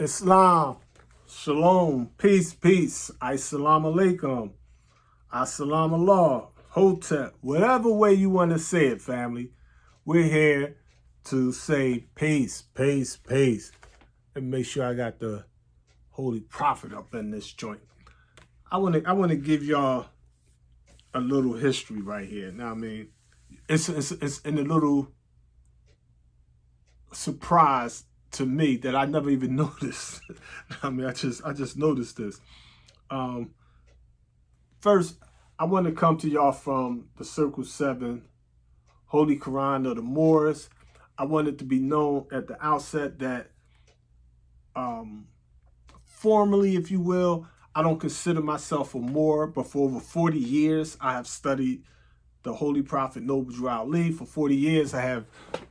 Islam, Shalom, peace, peace, Assalamu alaikum, Assalamu Allah, Hotep, whatever way you want to say it, family. We're here to say peace, peace, peace. And make sure I got the Holy Prophet up in this joint. I want to give y'all a little history right here. Now, I mean, it's in a little surprise to me that I never even noticed. I mean, I just noticed this. First, I want to come to y'all from the Circle 7 Holy Quran of the Moors. I want it to be known at the outset that formally, if you will, I don't consider myself a Moor, but for over 40 years, I have studied the Holy Prophet Noble Ali. For 40 years, I have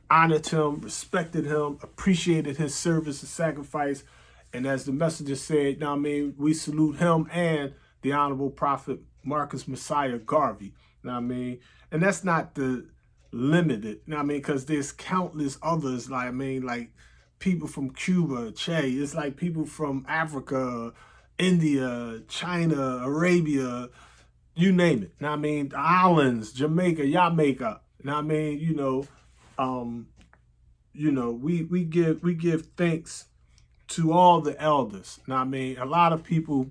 honored him, respected him, appreciated his service and sacrifice. And as the messenger said, now I mean, we salute him and the Honorable Prophet Marcus Messiah Garvey. Now I mean, and that's not the limited. Now I mean, because there's countless others. Like I mean, like people from Cuba, Che. It's like people from Africa, India, China, Arabia. You name it. Now I mean, the islands, Jamaica, Jamaica. Now I mean, we give thanks to all the elders. Now I mean, a lot of people,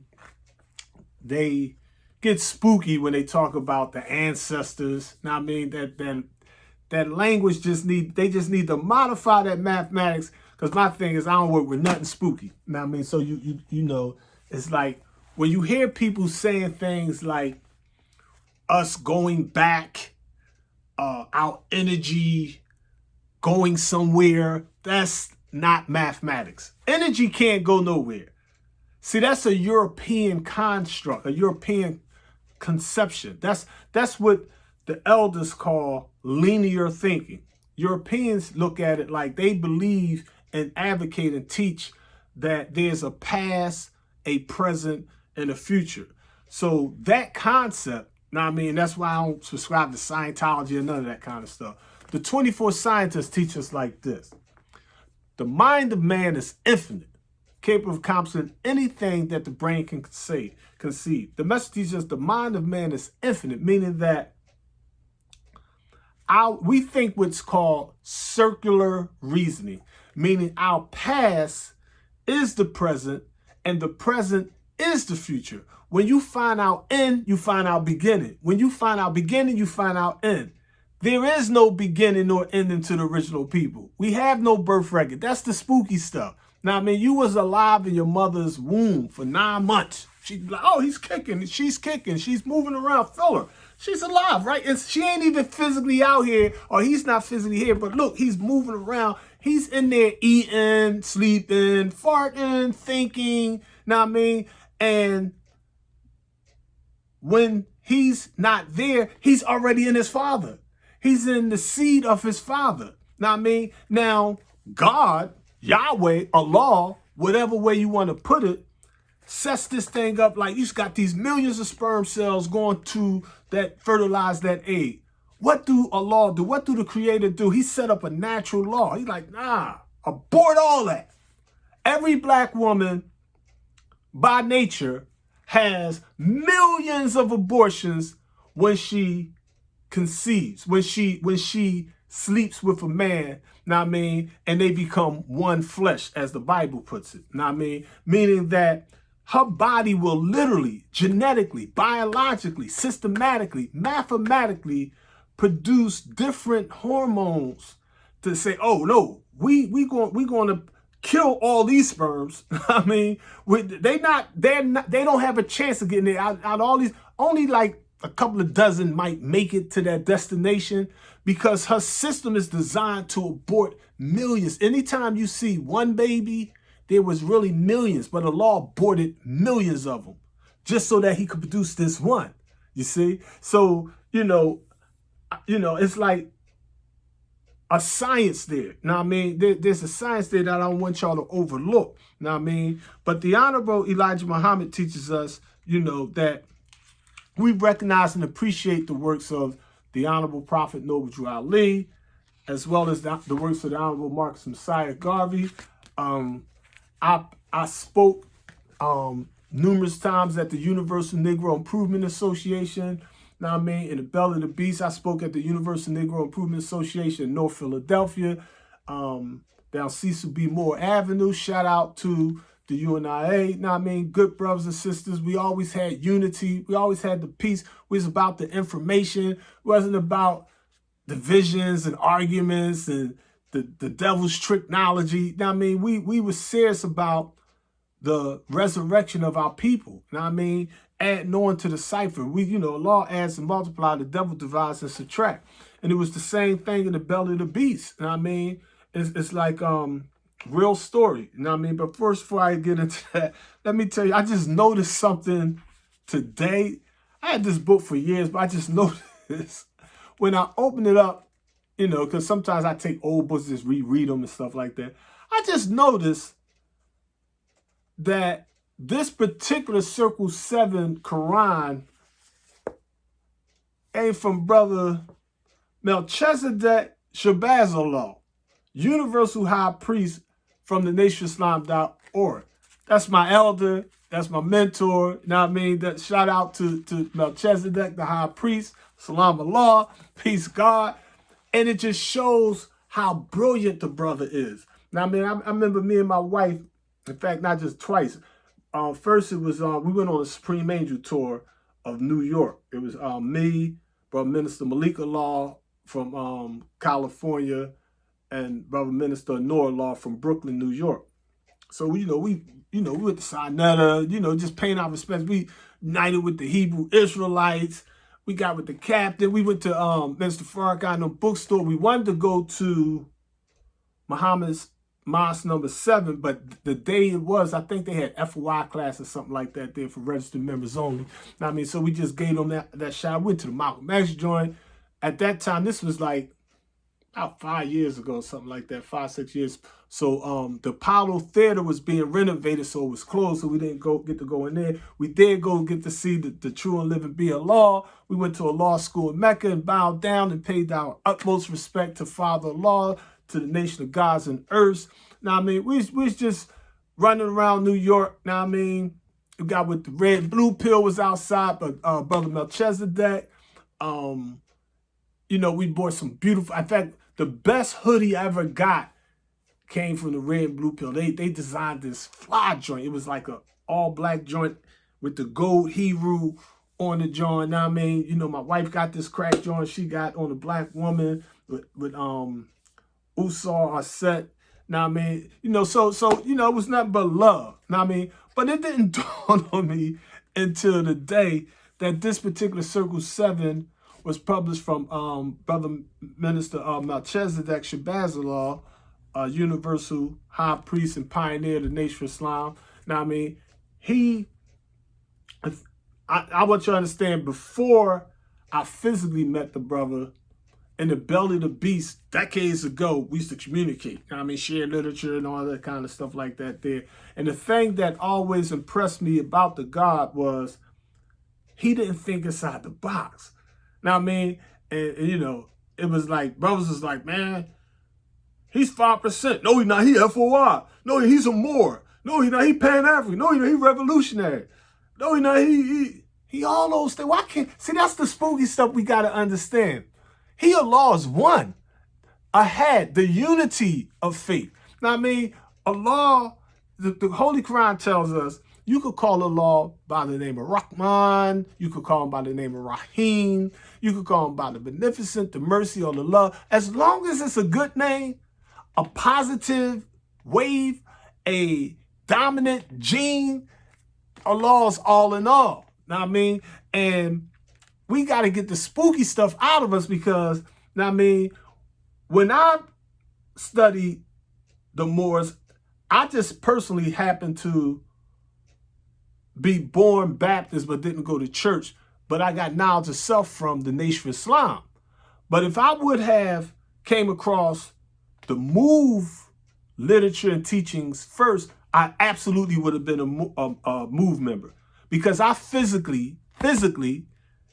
they get spooky when they talk about the ancestors. Now I mean, that language they just need to modify that mathematics. Because my thing is, I don't work with nothing spooky. Now I mean, so you know, it's like when you hear people saying things like us going back, our energy going somewhere, that's not mathematics. Energy can't go nowhere. See, that's a European construct, a European conception. That's what the elders call linear thinking. Europeans look at it like they believe and advocate and teach that there's a past, a present, and a future. So that concept, now I mean, that's why I don't subscribe to Scientology or none of that kind of stuff. The 24 scientists teach us like this. The mind of man is infinite, capable of accomplishing anything that the brain can conceive. The message teaches us the mind of man is infinite, meaning that we think what's called circular reasoning, meaning our past is the present and the present is the future. When you find out end, you find out beginning. When you find out beginning, you find out end. There is no beginning nor ending to the original people. We have no birth record. That's the spooky stuff. Now, I mean, you was alive in your mother's womb for 9 months. She'd be like, oh, he's kicking. She's moving around. Feel her. She's alive, right? And she ain't even physically out here, or he's not physically here. But look, he's moving around. He's in there eating, sleeping, farting, thinking. Now, I mean, and when he's not there, he's already in his father. He's in the seed of his father. Now, I mean, now God, Yahweh, Allah, whatever way you want to put it, sets this thing up like you've got these millions of sperm cells going to that fertilize that egg. What do Allah do? What do the Creator do? He set up a natural law. He's like, nah, abort all that. Every black woman by nature has millions of abortions when she conceives, when she sleeps with a man, now I mean, and they become one flesh, as the Bible puts it. Now I mean, meaning that her body will literally, genetically, biologically, systematically, mathematically produce different hormones to say, oh no, we going to kill all these sperms. I mean, they don't have a chance of getting it out all these. Only like a couple of dozen might make it to that destination because her system is designed to abort millions. Anytime you see one baby, there was really millions, but Allah aborted millions of them just so that he could produce this one. You see? So, you know, it's like a science there. Now, I mean, there's a science there that I don't want y'all to overlook. Now, I mean, but the Honorable Elijah Muhammad teaches us, that we recognize and appreciate the works of the Honorable Prophet Noble Ali, as well as the works of the Honorable Marcus Messiah Garvey. I spoke numerous times at the Universal Negro Improvement Association. Now I mean, in the Belly of the Beast, I spoke at the Universal Negro Improvement Association in North Philadelphia, down Cecil B. Moore Avenue. Shout out to the UNIA. Now I mean, good brothers and sisters. We always had unity. We always had the peace. We was about the information. It wasn't about divisions and arguments and the devil's tricknology. Now I mean, we were serious about the resurrection of our people. Now I mean, adding on to the cipher. Allah adds and multiply, the devil divides and subtract. And it was the same thing in the Belly of the Beast. And I mean, it's like real story. You know what I mean? But first, before I get into that, let me tell you, I just noticed something today. I had this book for years, but I just noticed when I open it up, because sometimes I take old books, just reread them and stuff like that. I just noticed that this particular Circle 7 Quran ain't from Brother Melchizedek Shabazallah, Universal High Priest from the nationislam.org. That's my elder. That's my mentor. You know what I mean? That shout out to Melchizedek, the High Priest. Salam Allah. Peace God. And it just shows how brilliant the brother is. Now, I mean, I remember me and my wife, in fact, not just twice. First, it was we went on a Supreme Angel tour of New York. It was me, Brother Minister Malika Law from California, and Brother Minister Nora Law from Brooklyn, New York. So we went to Sinetta, just paying our respects. We united with the Hebrew Israelites. We got with the captain. We went to Mr. Farrakhan bookstore. We wanted to go to Muhammad's Mosque number 7, but the day it was, I think they had FOI class or something like that there for registered members only. I mean, so we just gave them that shot. Went to the Malcolm X joint. At that time, this was like about 5 years ago, something like that, 5, 6 years. So the Apollo Theater was being renovated, so it was closed, so we didn't get to go in there. We did go get to see the true and living be a law. We went to a law school in Mecca and bowed down and paid our utmost respect to Father Allah, to the nation of gods and earths. Now, I mean, we was just running around New York. Now, I mean, we got with the red blue pill was outside, but Brother Melchizedek, we bought some beautiful, in fact, the best hoodie I ever got came from the red blue pill. They designed this fly joint. It was like a all black joint with the gold Hebrew on the joint. Now, I mean, my wife got this crack joint. She got on a black woman with Usar Aset. Now, I mean, so it was nothing but love. Now, I mean, but it didn't dawn on me until the day that this particular Circle 7 was published from Brother Minister Melchizedek Shabazallah, Universal High Priest and Pioneer of the Nation of Islam. Now, I mean, I want you to understand, before I physically met the brother, in the Belly of the Beast, decades ago, we used to communicate. I mean, share literature and all that kind of stuff like that there. And the thing that always impressed me about the God was he didn't think inside the box. Now, I mean, and it was like, brothers was like, man, he's 5%. No, he's not. He FOI. No, he's a Moor. No, he's not. He Pan-African. No, he revolutionary. No, he's not. He all those things. Why can't, see, that's the spooky stuff we got to understand. He, Allah, is one, ahead, the unity of faith. Now, I mean, Allah, the Holy Quran tells us, you could call Allah by the name of Rahman, you could call him by the name of Rahim, you could call him by the beneficent, the mercy, or the love. As long as it's a good name, a positive wave, a dominant gene, Allah's all in all. Now, I mean, and we got to get the spooky stuff out of us, because, now, I mean, when I studied the Moors, I just personally happened to be born Baptist but didn't go to church, but I got knowledge of self from the Nation of Islam. But if I would have came across the Move literature and teachings first, I absolutely would have been a Move member, because I physically,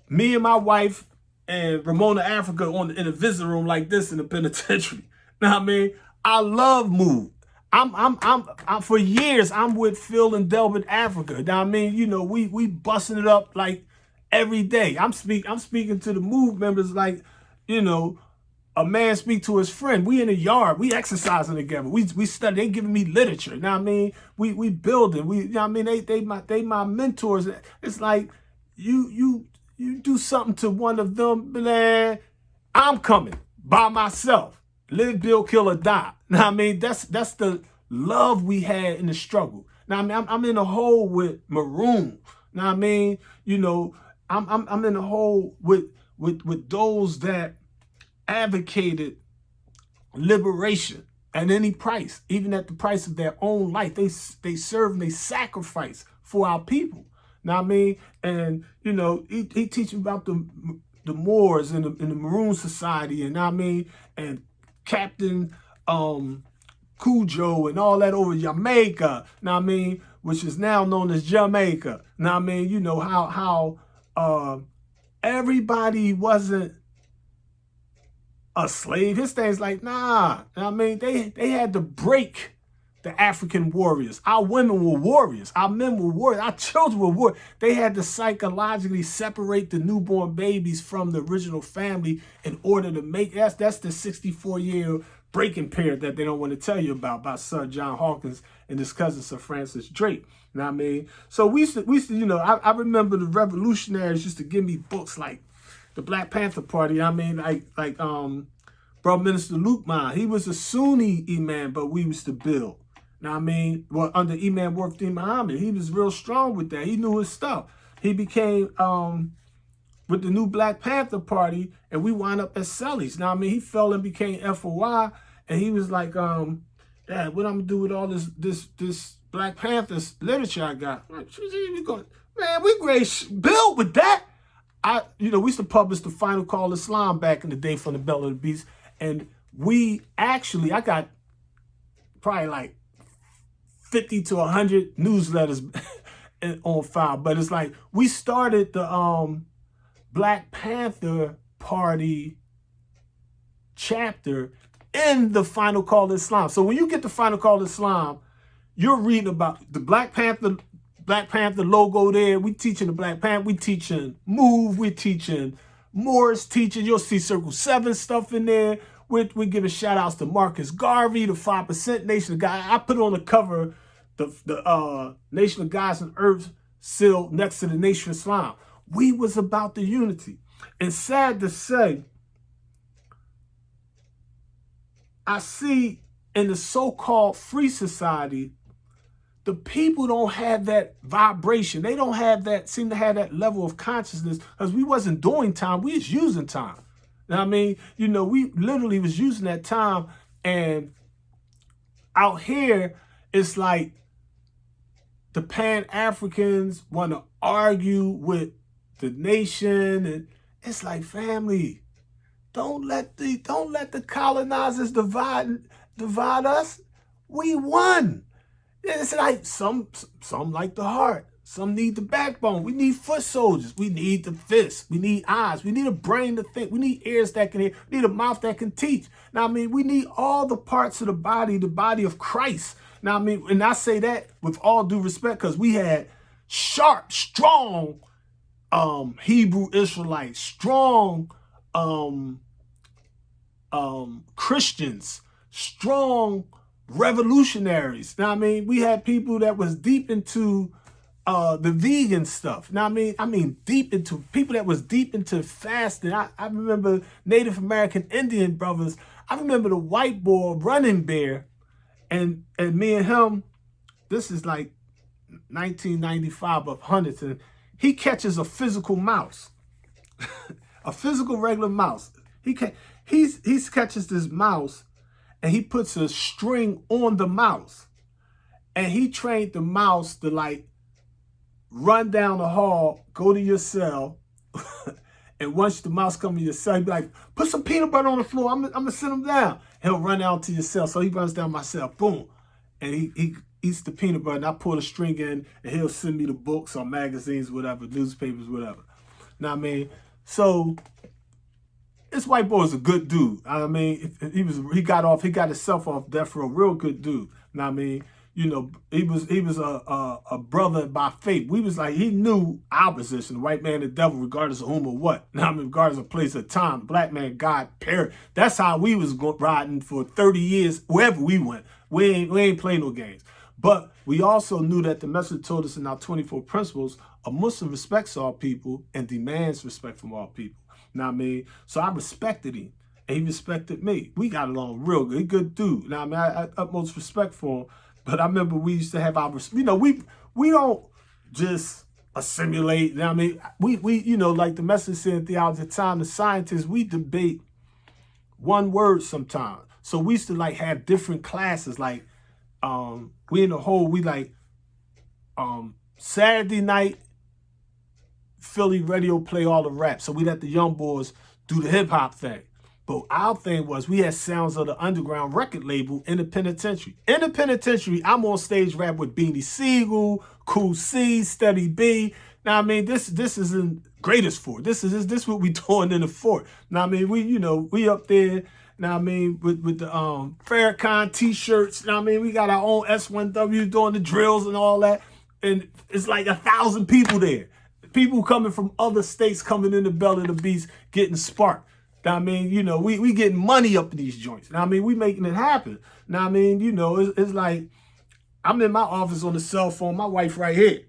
me and my wife and Ramona Africa in a visitor room like this in the penitentiary. Now, I mean, I love Move. I'm for years I'm with Phil and Delbert Africa. Now I mean, you know, we busting it up like every day. I'm speaking to the move members like, you know, a man speak to his friend. We in the yard, we exercising together. We study. They giving me literature. Now I mean, we building. We, you know I mean, they my mentors. It's like you do something to one of them, man. I'm coming by myself. Live, build, kill, or die. Now I mean, that's the love we had in the struggle. Now I mean, I'm in a hole with Maroon. Now I mean, you know, I'm in a hole with those that advocated liberation at any price, even at the price of their own life. They serve and they sacrifice for our people. Now I mean, and you know, he teaching about the Moors and the Maroon Society, and I mean, and Captain Cujo and all that over Jamaica. Now I mean, which is now known as Jamaica. Now I mean, you know how everybody wasn't a slave. His thing's like, nah. I mean, they had to break the African warriors. Our women were warriors. Our men were warriors. Our children were warriors. They had to psychologically separate the newborn babies from the original family in order to make, that's the 64-year breaking period that they don't want to tell you about by Sir John Hawkins and his cousin Sir Francis Drake. You know what I mean? So we used to, you know, I remember the revolutionaries used to give me books like the Black Panther Party. I mean, like Bro Minister Luke Man, he was a Sunni imam, but we used to build. Now I mean, well, under Imam Worfdeen Muhammad, he was real strong with that. He knew his stuff. He became with the new Black Panther Party, and we wound up as Sellies. Now I mean, he fell and became FOI, and he was like, Dad, what I'm gonna do with all this Black Panthers literature I got? I'm like, man, we great build with that. You know, we used to publish the Final Call Islam back in the day from the Bell of the Beast. And I got probably like 50 to 100 newsletters on file. But it's like, we started the Black Panther Party chapter in the Final Call Islam. So when you get the Final Call Islam, you're reading about the Black Panther logo there. We teaching the Black Panther. We teaching Move. We teaching Moors teaching. You'll see Circle 7 stuff in there. We're giving shout outs to Marcus Garvey, the 5% Nation of God. I put on the cover the Nation of Gods and Earth seal next to the Nation of Islam. We was about the unity. And sad to say, I see in the so-called free society, the people don't have that vibration. They don't have that, seem to have that level of consciousness, because we wasn't doing time, we was using time. Now, I mean, you know, we literally was using that time, and out here, it's like the Pan-Africans want to argue with the nation, and it's like, family, don't let the colonizers divide us. We won. It's like some like the heart. Some need the backbone. We need foot soldiers. We need the fists. We need eyes. We need a brain to think. We need ears that can hear. We need a mouth that can teach. Now, I mean, we need all the parts of the body of Christ. Now, I mean, and I say that with all due respect, because we had sharp, strong Hebrew Israelites, strong Christians, strong revolutionaries. Now, I mean, we had people that was deep into the vegan stuff. Now, I mean, deep into people that was deep into fasting. I remember Native American Indian brothers. I remember the white boy Running Bear, and me and him. This is like 1995 of Huntington. He catches a physical mouse, a physical regular mouse. He catches this mouse, and he puts a string on the mouse, and he trained the mouse to like run down the hall, go to your cell, and once the mouse comes to your cell, he'd be like, put some peanut butter on the floor. I'm gonna sit him down. He'll run out to your cell. So he runs down my cell, boom. And he eats the peanut butter, and I pull the string in, and he'll send me the books or magazines, whatever, newspapers, whatever. Now, I mean, so this white boy is a good dude. I mean, he got himself off death row, real good dude. Know what I mean? You know, he was a brother by faith. We was like, he knew our position, the white man, the devil, regardless of whom or what. Now, I mean, regardless of place or time, black man, God, period. That's how we was riding for 30 years, wherever we went. We ain't playing no games. But we also knew that the message told us in our 24 principles, a Muslim respects all people and demands respect from all people. Know what I mean? So I respected him. And he respected me. We got along real good. He good dude. Now, I mean, I utmost respect for him. But I remember we used to have our, you know, we don't just assimilate. You know what I mean? We you know, like the message said in theology at the time, the scientists, we debate one word sometimes. So we used to like have different classes. Like we in the whole, we like Saturday night, Philly radio play all the rap. So we let the young boys do the hip hop thing. But our thing was we had Sounds of the Underground record label in the penitentiary. In the penitentiary, I'm on stage rap with Beanie Siegel, Cool C, Steady B. Now I mean, this isn't greatest fort. This what we doing in the fort. Now I mean, we up there. Now I mean, with the Farrakhan t-shirts. Now I mean, we got our own S1W doing the drills and all that. And it's like 1,000 people there. People coming from other states coming in the belly of the beast, getting sparked. Now, I mean, you know, we getting money up in these joints. Now, I mean, we making it happen. Now, I mean, you know, it's like I'm in my office on the cell phone, my wife right here.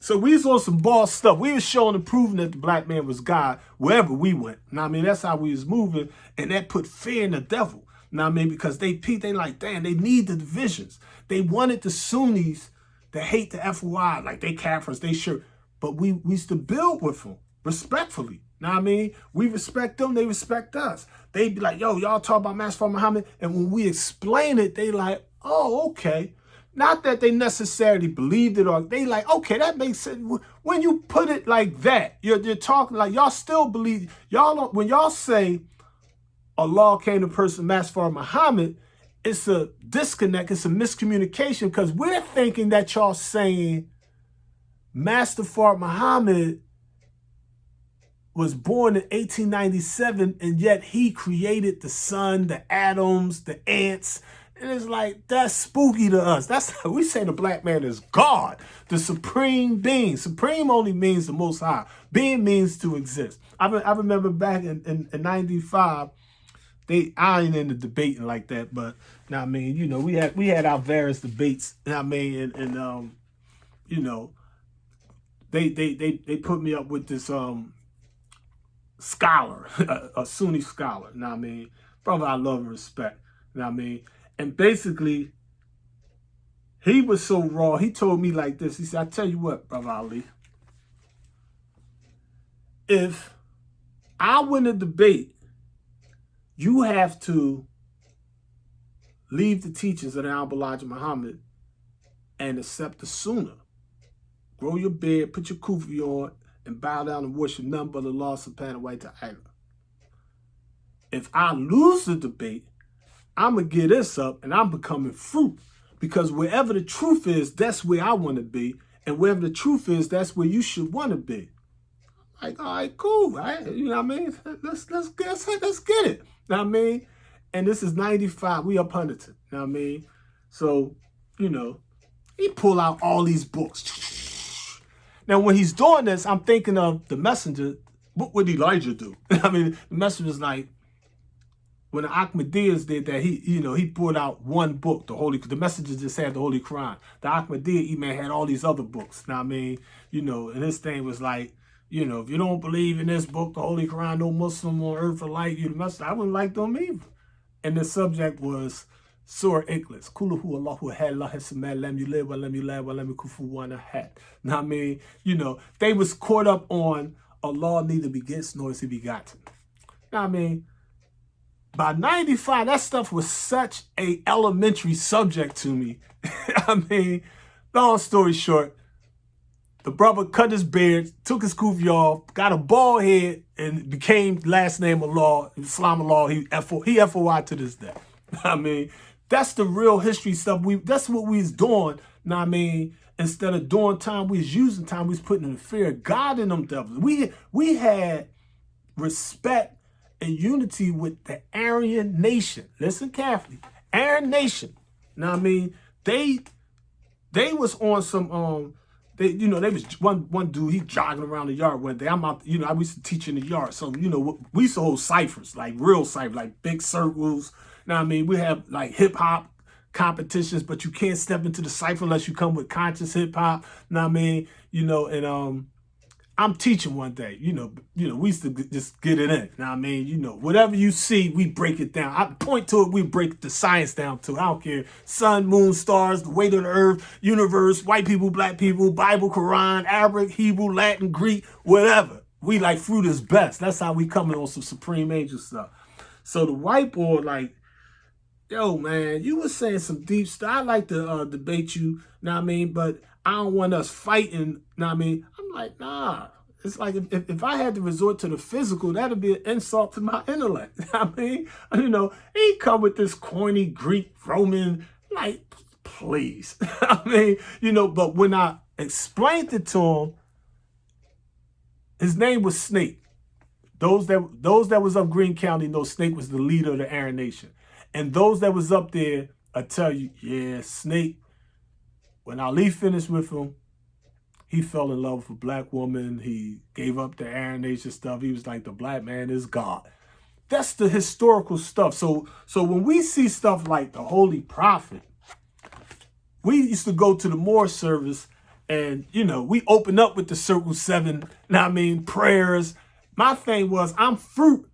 So we was on some boss stuff. We was showing and proving that the black man was God wherever we went. Now, I mean, that's how we was moving. And that put fear in the devil. Now, I mean, because they like, damn, they need the divisions. They wanted the Sunnis to hate the FOI, like they Kafirs, they sure. But we used to build with them respectfully. Now I mean, we respect them, they respect us. They be like, yo, y'all talk about Master Muhammad, and when we explain it, they like, oh, okay. Not that they necessarily believed it, or they like, okay, that makes sense. When you put it like that, you're talking like y'all still believe, y'all don't, when y'all say Allah came to person Master Muhammad, it's a disconnect, it's a miscommunication, because we're thinking that y'all saying Master Muhammad was born in 1897, and yet he created the sun, the atoms, the ants. And it's like, that's spooky to us. That's how we say the black man is God, the supreme being. Supreme only means the most high. Being means to exist. I remember back in 95, I ain't into debating like that, but now I mean, you know, we had our various debates. Now I mean, and you know, they put me up with this scholar, a Sunni scholar. Now I mean, brother, I love and respect. Now I mean, and basically, he was so raw. He told me like this. He said, "I tell you what, brother Ali, if I win a debate, you have to leave the teachings of the Honorable Elijah Muhammad and accept the Sunnah. Grow your beard, put your kufi on, and bow down and worship none but Allah subhanahu wa ta'ala. If I lose the debate, I'm going to get this up and I'm becoming fruit. Because wherever the truth is, that's where I want to be. And wherever the truth is, that's where you should want to be." Like, all right, cool. Right? You know what I mean? Let's get it. You know what I mean? And this is 95. We up Huntington. You know what I mean? So, you know, he pull out all these books. Now, when he's doing this, I'm thinking of the messenger. What would Elijah do? I mean, the messenger's like, when the Ahmadiyas did that, he pulled out one book, the messenger just had the Holy Quran. The Ahmadiyya Imam had all these other books. Now, I mean, you know, and this thing was like, you know, if you don't believe in this book, the Holy Quran, no Muslim on earth will like you. I wouldn't like them either. And the subject was Surah Ikhlas. Kulhu Allahu had Allah Hessamad, lam yulid, wa lam yulad, wa lam kufu wa ahad. Now, I mean, you know, they was caught up on Allah neither begets nor is he begotten. Now, I mean, by 95, that stuff was such a elementary subject to me. I mean, long story short, the brother cut his beard, took his kufi off, got a bald head, and became last name Allah, Islam Allah. He FOI to this day. I mean, that's the real history stuff. That's what we was doing. Now, I mean, instead of doing time, we was using time. We was putting in the fear of God in them devils. We had respect and unity with the Aryan nation. Listen carefully. Aryan nation. Now I mean, they was on some they was one dude, he jogging around the yard one day. I'm out, I used to teach in the yard. So, we used to hold ciphers, like real ciphers, like big circles. Now I mean, we have like hip hop competitions, but you can't step into the cipher unless you come with conscious hip hop. Now I mean, and I'm teaching one day, we used to just get it in. Now I mean, whatever you see, we break it down. I point to it, we break the science down to it. I don't care. Sun, moon, stars, the weight of the earth, universe, white people, black people, Bible, Quran, Arabic, Hebrew, Latin, Greek, whatever. We like fruit is best. That's how we coming on some Supreme Angel stuff. So the white boy, like, yo, man, you was saying some deep stuff. I like to debate you, know what I mean? But I don't want us fighting, know what I mean? I'm like, nah. It's like if I had to resort to the physical, that'd be an insult to my intellect. I mean, he come with this corny Greek, Roman, like, please. I mean, but when I explained it to him, his name was Snake. Those that was up Greene County know Snake was the leader of the Aryan Nation. And those that was up there, I tell you, yeah, Snake, when Ali finished with him, he fell in love with a black woman. He gave up the Aryan Nation stuff. He was like, the black man is God. That's the historical stuff. So when we see stuff like the Holy Prophet, we used to go to the Moors service and, we open up with the Circle 7, prayers. My thing was, I'm fruit,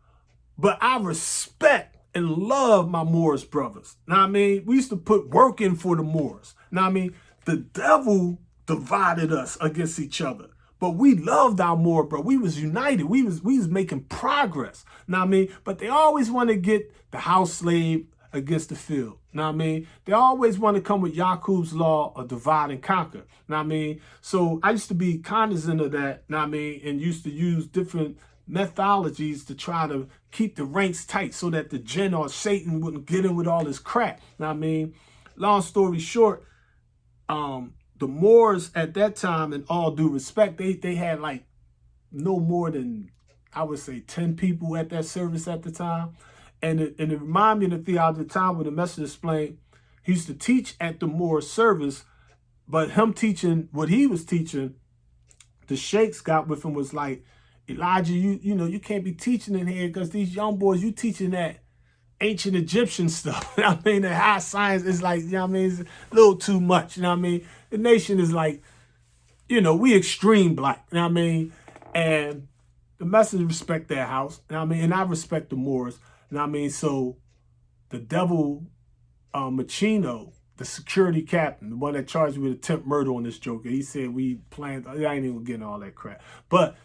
but I respect and love my Moors brothers. We used to put work in for the Moors. The devil divided us against each other, but we loved our Moor, bro. We was united. We was making progress. But they always want to get the house slave against the field. They always want to come with Yaqub's law of divide and conquer. So I used to be cognizant of that. And used to use different methodologies to try to keep the ranks tight so that the jinn or Satan wouldn't get in with all this crap. Long story short, the Moors at that time, in all due respect, they had like no more than, I would say, 10 people at that service at the time. And it reminded me of the theology at the time when the messenger explained, he used to teach at the Moor service, but him teaching what he was teaching, the sheikhs got with him was like, Elijah, you can't be teaching in here because these young boys, you teaching that ancient Egyptian stuff. The high science is like, it's a little too much. The nation is like, we extreme black. And the message respect their house. And I respect the Moors. So the devil, Machino, the security captain, the one that charged me with attempt murder on this joker, he said we planned. I ain't even getting all that crap, but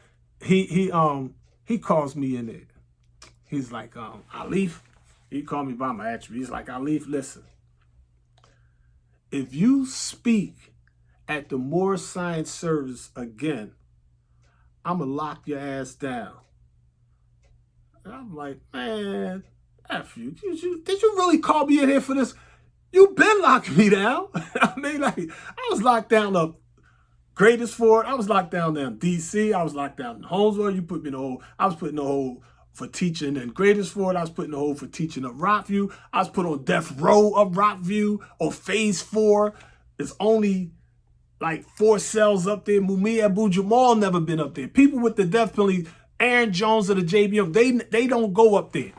he calls me in there. He's like, Alif. He called me by my attribute. He's like, Alif, listen. If you speak at the Moor Science Service again, I'm going to lock your ass down. And I'm like, man, F you. Did you really call me in here for this? You been locking me down. I was locked down up Greatest Ford. I was locked down in D.C. I was locked down in Holmesville. You put me in the hole. I was put in the hole for teaching in Greatest Ford. I was put in the hole for teaching up Rockview. I was put on death row of Rockview or phase 4. It's only like 4 cells up there. Mumia Abu Jamal never been up there. People with the death penalty, Aaron Jones of the JBM, they don't go up there.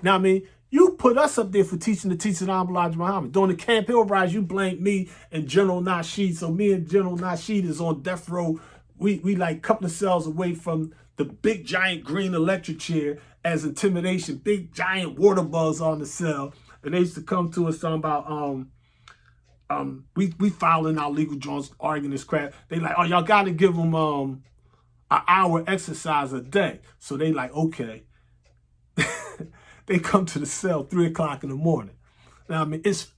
You put us up there for teaching the teaching of Elijah Muhammad. During the Camp Hill rise, you blamed me and General Nasheed. So me and General Nasheed is on death row. We like a couple of cells away from the big giant green electric chair as intimidation. Big giant water bugs on the cell. And they used to come to us talking about we filing our legal joints, arguing this crap. They like, oh, y'all got to give them an hour exercise a day. So they like, okay. They come to the cell 3 o'clock in the morning.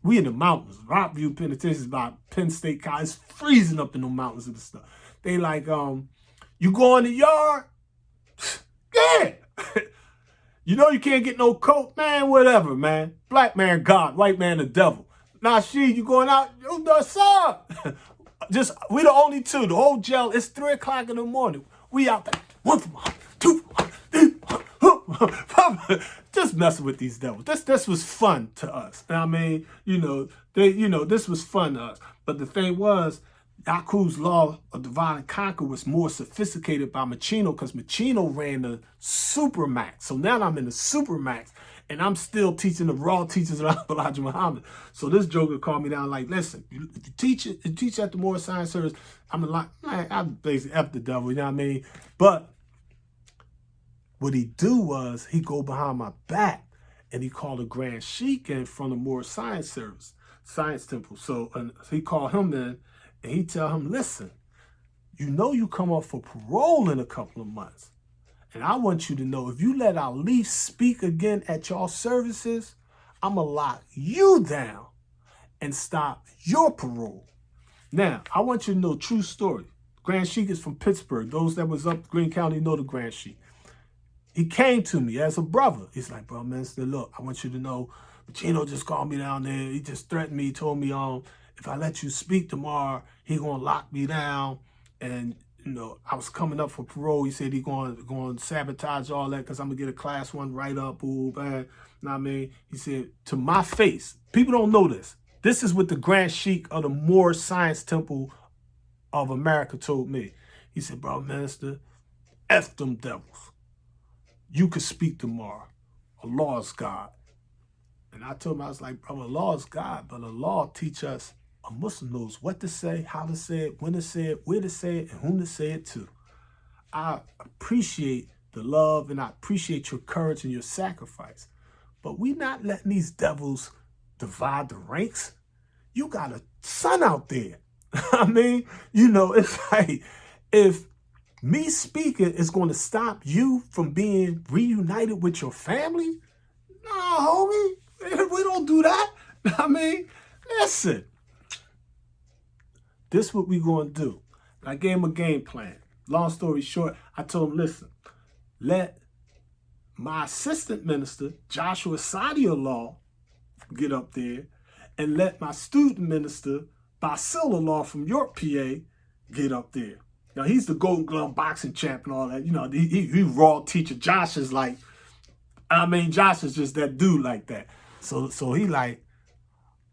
We in the mountains. Rockview Penitentiary is about Penn State College. It's freezing up in the mountains and stuff. They like, you go in the yard? Yeah. You can't get no coat? Man, whatever, man. Black man, God. White man, the devil. Nasheed, you going out? Yo, what's up? We the only 2. The whole jail, it's 3 o'clock in the morning. We out there. 1 for 1, 2 for 1, 3 for 1. just messing with these devils. This was fun to us. I mean, this was fun to us. But the thing was, Yakub's law of divide and conquer was more sophisticated by Machino because Machino ran the Supermax. So now I'm in the Supermax and I'm still teaching the raw teachings of Elijah Muhammad. So this joker called me down like, listen, if you teach at the Moors Science Service, I'm basically F the devil, you know what I mean? But what he do was he go behind my back and he called a Grand Sheik in front of Moors Science Service, Science Temple. So he called him in and he tell him, listen, you come up for parole in a couple of months. And I want you to know, if you let Ali speak again at y'all services, I'm going to lock you down and stop your parole. Now, I want you to know, true story. Grand Sheik is from Pittsburgh. Those that was up Greene County know the Grand Sheik. He came to me as a brother. He's like, bro, minister, look, I want you to know, Gino just called me down there. He just threatened me. He told me, if I let you speak tomorrow, he going to lock me down. And, I was coming up for parole. He said he going to sabotage all that because I'm going to get a class 1 write-up. Ooh, bad. You know what I mean? He said, to my face, people don't know this. This is what the Grand Sheik of the Moors Science Temple of America told me. He said, bro, minister, F them devils. You could speak tomorrow. Allah is God. And I told him, I was like, bro, Allah is God, but Allah teach us, a Muslim knows what to say, how to say it, when to say it, where to say it, and whom to say it to. I appreciate the love and I appreciate your courage and your sacrifice. But we not letting these devils divide the ranks. You got a son out there. I mean, it's like, if me speaking is going to stop you from being reunited with your family, no, homie, we don't do that. I mean, listen. This is what we going to do. I gave him a game plan. Long story short, I told him, listen, let my assistant minister, Joshua Sadiullah, get up there, and let my student minister, Basil Law from York, PA, get up there. Now, he's the Golden Glove boxing champ and all that. He raw teacher. Josh is like, Josh is just that dude like that. So he like,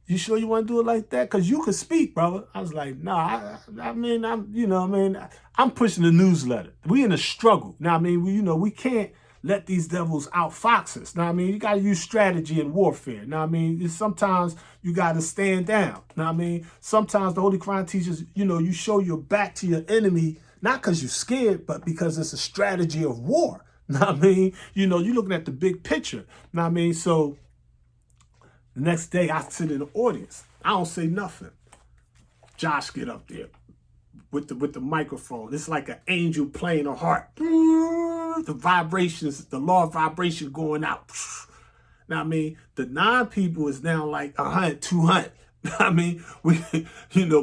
you sure you want to do it like that? Because you could speak, brother. I was like, nah, I'm pushing the newsletter. We in a struggle. Now, we can't let these devils outfox us. Now, you got to use strategy in warfare. Now, sometimes you got to stand down. Now, sometimes the Holy Quran teaches, you show your back to your enemy, not because you're scared, but because it's a strategy of war. Now, you're looking at the big picture. Now, so the next day I sit in the audience. I don't say nothing. Josh get up there with the microphone. It's like an angel playing a harp. The vibrations, the law of vibration going out. Now, the 9 people is now like 100, 200.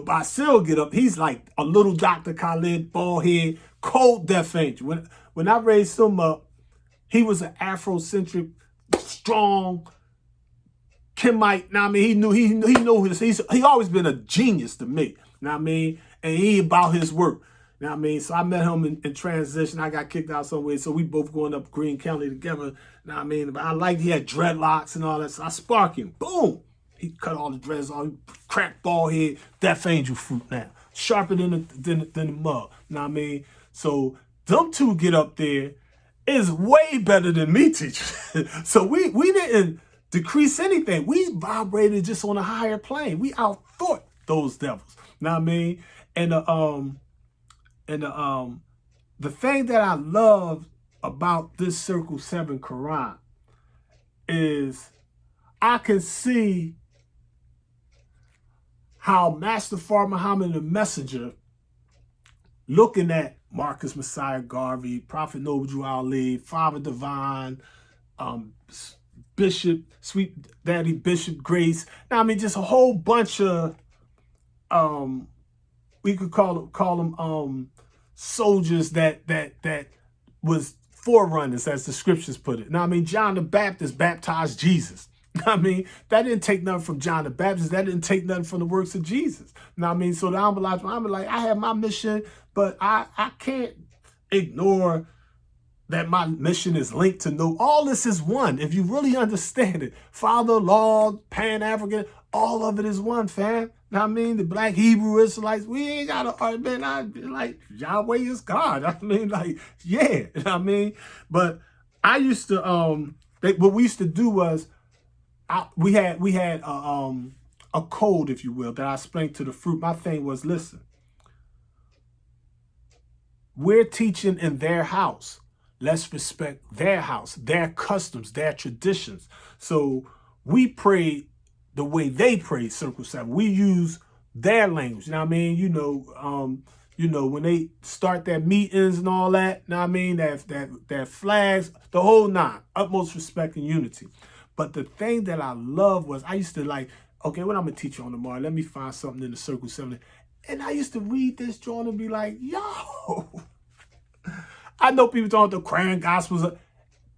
Basil get up. He's like a little Dr. Khalid, bald head, cold death angel. When I raised him up, he was an Afrocentric, strong Kimite. Now, he knew this. He always been a genius to me. Now, and he about his work. Now, so I met him in transition. I got kicked out somewhere, so we both going up Greene County together. Now, but I liked he had dreadlocks and all that. So I spark him. Boom. He cut all the dreads off. Cracked bald head. Death angel fruit now. Sharper than the mug. Now, so them two get up there. Is way better than me teaching. So we didn't decrease anything. We vibrated just on a higher plane. We outthought those devils. Now, and the thing that I love about this Circle 7 Quran is I can see how Master Fard Muhammad the Messenger, looking at Marcus Messiah Garvey, Prophet Noble Ali, Father Divine, Bishop, Sweet Daddy Bishop Grace. Now, just a whole bunch of, we could call them soldiers that was forerunners, as the scriptures put it. Now, John the Baptist baptized Jesus. That didn't take nothing from John the Baptist. That didn't take nothing from the works of Jesus. Now, so the I'm like, I have my mission, but I can't ignore that my mission is linked to know. All this is one. If you really understand it, Father, Lord, Pan-African, all of it is one, fam. Know what I mean? The black Hebrew Israelites, we ain't got to argument. Like, Yahweh is God. I mean, like, yeah. You know what I mean? But I used to, what we used to do was, we had a code, if you will, that I explained to the fruit. My thing was, listen, we're teaching in their house. Let's respect their house, their customs, their traditions. So we pray the way they pray, Circle 7. We use their language. You know what I mean? You know, when they start their meetings and all that, you know what I mean? Their flags, the whole nine, utmost respect and unity. But the thing that I love was I used to like, okay, what I'm going to teach you on tomorrow? Let me find something in the Circle 7. And I used to read this joint and be like, yo, I know people talking the Quran Gospels.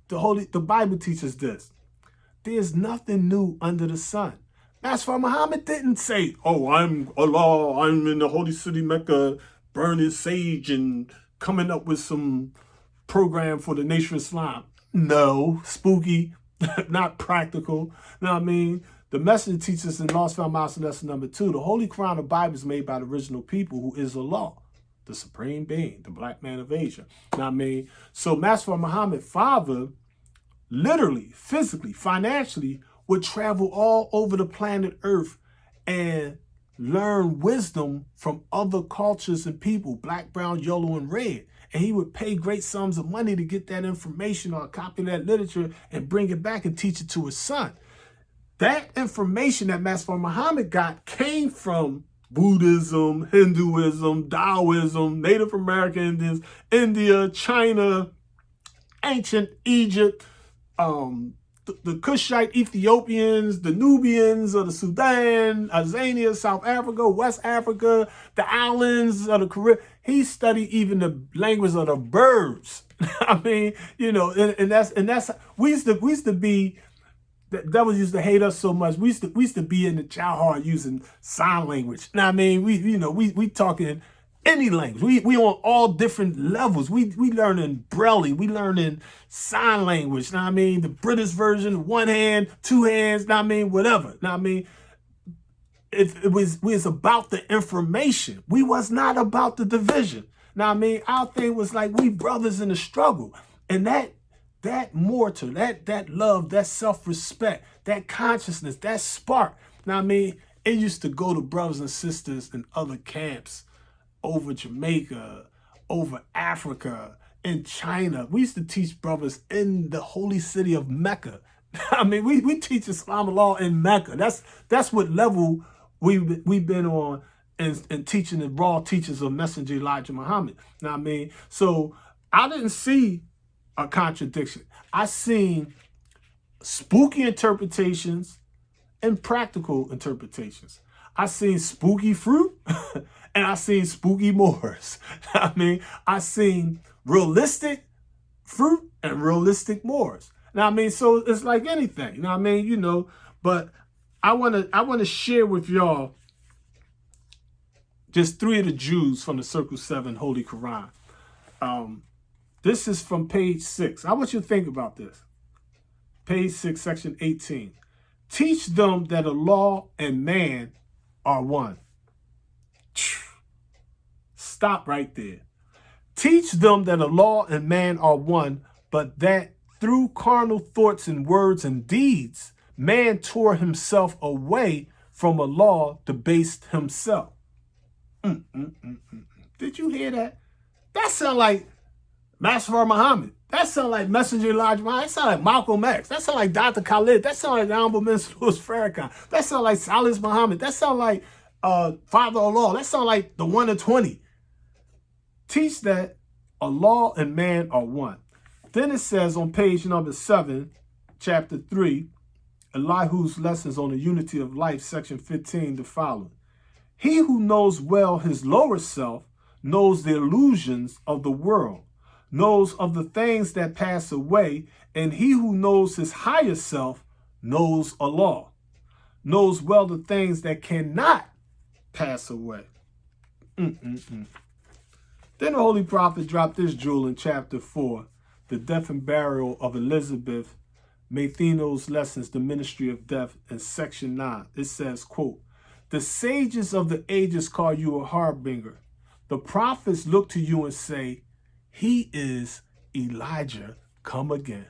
The Bible teaches this. There's nothing new under the sun. That's why Muhammad didn't say, oh, I'm Allah, I'm in the holy city Mecca, burning sage and coming up with some program for the nation of Islam. No, spooky, not practical. You know what I mean? The message teaches in Lost Found Mountain lesson number 2, the Holy Quran of Bible is made by the original people who is Allah, the supreme being, the black man of Asia. You know what I mean? So Master Muhammad, father, literally, physically, financially, would travel all over the planet Earth and learn wisdom from other cultures and people, black, brown, yellow, and red. And he would pay great sums of money to get that information or a copy of that literature and bring it back and teach it to his son. That information that Master Muhammad got came from Buddhism, Hinduism, Taoism, Native American Indians, India, China, ancient Egypt, the Kushite Ethiopians, the Nubians of the Sudan, Azania, South Africa, West Africa, the islands of the Caribbean. He studied even the language of the birds. I mean, you know, and that's we used to be. The devils used to hate us so much. We used to be in the chow hall using sign language. Now, I mean, we talking any language. We on all different levels. We learning Braille. We learning sign language. Now, I mean, the British version, one hand, two hands. Now, I mean, whatever. Now, I mean, it was about the information. We was not about the division. Now, I mean, our thing was like we brothers in the struggle, and that mortar, that love, that self-respect, that consciousness, that spark. Now, I mean, it used to go to brothers and sisters in other camps over Jamaica, over Africa, in China. We used to teach brothers in the holy city of Mecca. I mean, we teach Islam law in Mecca. That's what level we've been on and teaching the raw teachers of Messenger Elijah Muhammad. Now, I mean, so I didn't see a contradiction. I seen spooky interpretations and practical interpretations. I seen spooky fruit and I seen spooky Moors. I mean, I seen realistic fruit and realistic Moors. Now, I mean, so it's like anything. You know what I mean? You know, but I wanna share with y'all just 3 of the Jews from the Circle 7 Holy Quran. This is from page 6. I want you to think about this. Page 6, section 18. Teach them that Allah and man are one. Stop right there. Teach them that Allah and man are one, but that through carnal thoughts and words and deeds, man tore himself away from Allah, debased himself. Did you hear that? That sound like Master Muhammad. That sound like Messenger Elijah Muhammad. That sound like Malcolm X. That sound like Dr. Khalid. That sound like the Honorable Minister Louis Farrakhan. That sound like Salis Muhammad. That sound like Father Allah. That sound like the 1 of 20. Teach that Allah and man are one. Then it says on page number 7, chapter 3, Elihu's lessons on the unity of life, section 15, the following. He who knows well his lower self knows the illusions of the world, knows of the things that pass away, and he who knows his higher self knows Allah, knows well the things that cannot pass away. Then the Holy Prophet dropped this jewel in chapter 4, The Death and Burial of Elizabeth Matheno's Lessons, The Ministry of Death, in section 9. It says, quote, "The sages of the ages call you a harbinger. The prophets look to you and say, he is Elijah come again."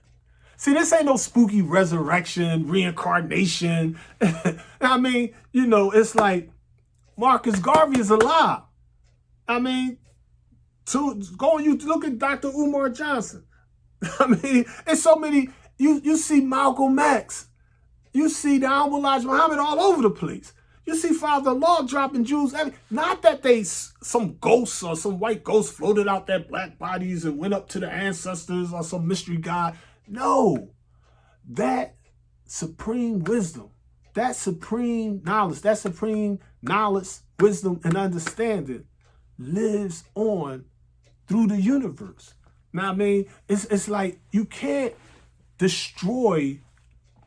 See, this ain't no spooky resurrection, reincarnation. I mean, you know, it's like Marcus Garvey is alive. I mean, you look at Dr. Umar Johnson. I mean, it's so many. You see Malcolm X. You see the Honorable Elijah Muhammad all over the place. You see Father Law dropping Jews. Not that some ghosts or some white ghosts floated out their black bodies and went up to the ancestors or some mystery god. No, that supreme wisdom, that supreme knowledge, wisdom, and understanding lives on through the universe. Now, I mean, it's like you can't destroy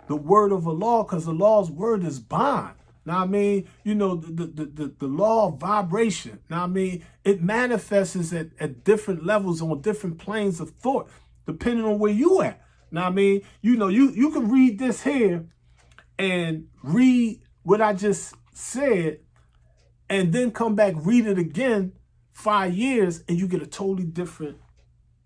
the word of Allah because the law's word is bond. Now, I mean, you know, the law of vibration. Now, I mean, it manifests at different levels on different planes of thought, depending on where you at. Now, I mean, you know, you can read this here and read what I just said and then come back, read it again 5 years, and you get a totally different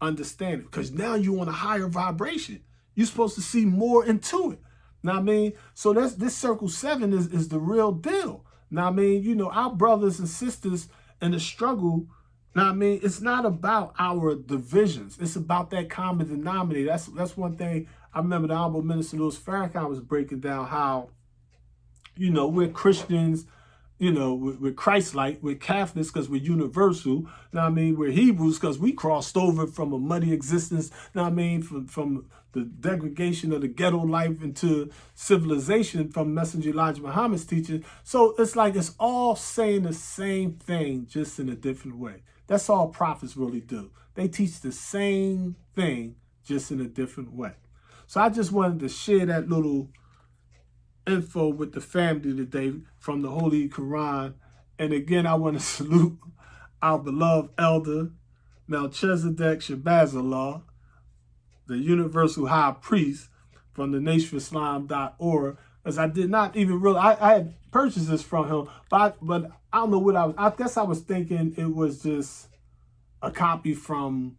understanding because now you're on a higher vibration. You're supposed to see more into it. Now, I mean, so this circle 7 is the real deal. Now, I mean, you know, our brothers and sisters in the struggle. Now, I mean, it's not about our divisions. It's about that common denominator. That's one thing I remember the Honorable Minister Louis Farrakhan was breaking down how, you know, we're Christians, you know, we're Christ-like, we're Catholics because we're universal. Now, I mean, we're Hebrews because we crossed over from a muddy existence. Now, I mean, from the degradation of the ghetto life into civilization from Messenger Elijah Muhammad's teaching. So it's like it's all saying the same thing, just in a different way. That's all prophets really do. They teach the same thing, just in a different way. So I just wanted to share that little info with the family today from the Holy Quran. And again, I want to salute our beloved elder, Melchizedek Shabazallah, the Universal High Priest from the nationofislam.org, because I did not even realize, I had purchased this from him, but I don't know what I guess I was thinking it was just a copy from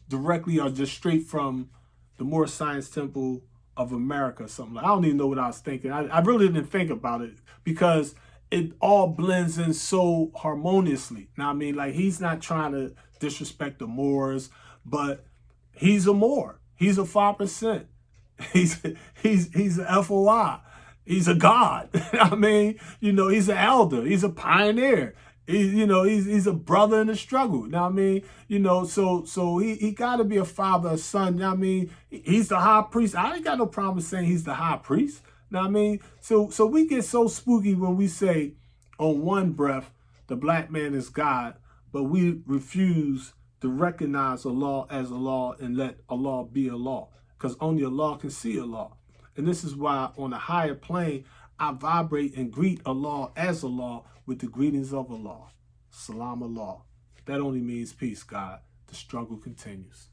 directly or just straight from the Moors Science Temple of America or something. I don't even know what I was thinking. I really didn't think about it because it all blends in so harmoniously. Now, I mean, like, he's not trying to disrespect the Moors, but he's a Moor. He's a 5%. He's an FOI. He's a god. I mean, you know, he's an elder. He's a pioneer. He's a brother in the struggle. Now, I mean, you know, so he got to be a father, a son. Now, I mean, he's the high priest. I ain't got no problem saying he's the high priest. Now, I mean, so we get so spooky when we say on one breath, the black man is God, but we refuse to recognize Allah as Allah and let Allah be Allah, because only Allah can see Allah. And this is why on a higher plane, I vibrate and greet Allah as Allah with the greetings of Allah. Salam Allah. That only means peace, God. The struggle continues.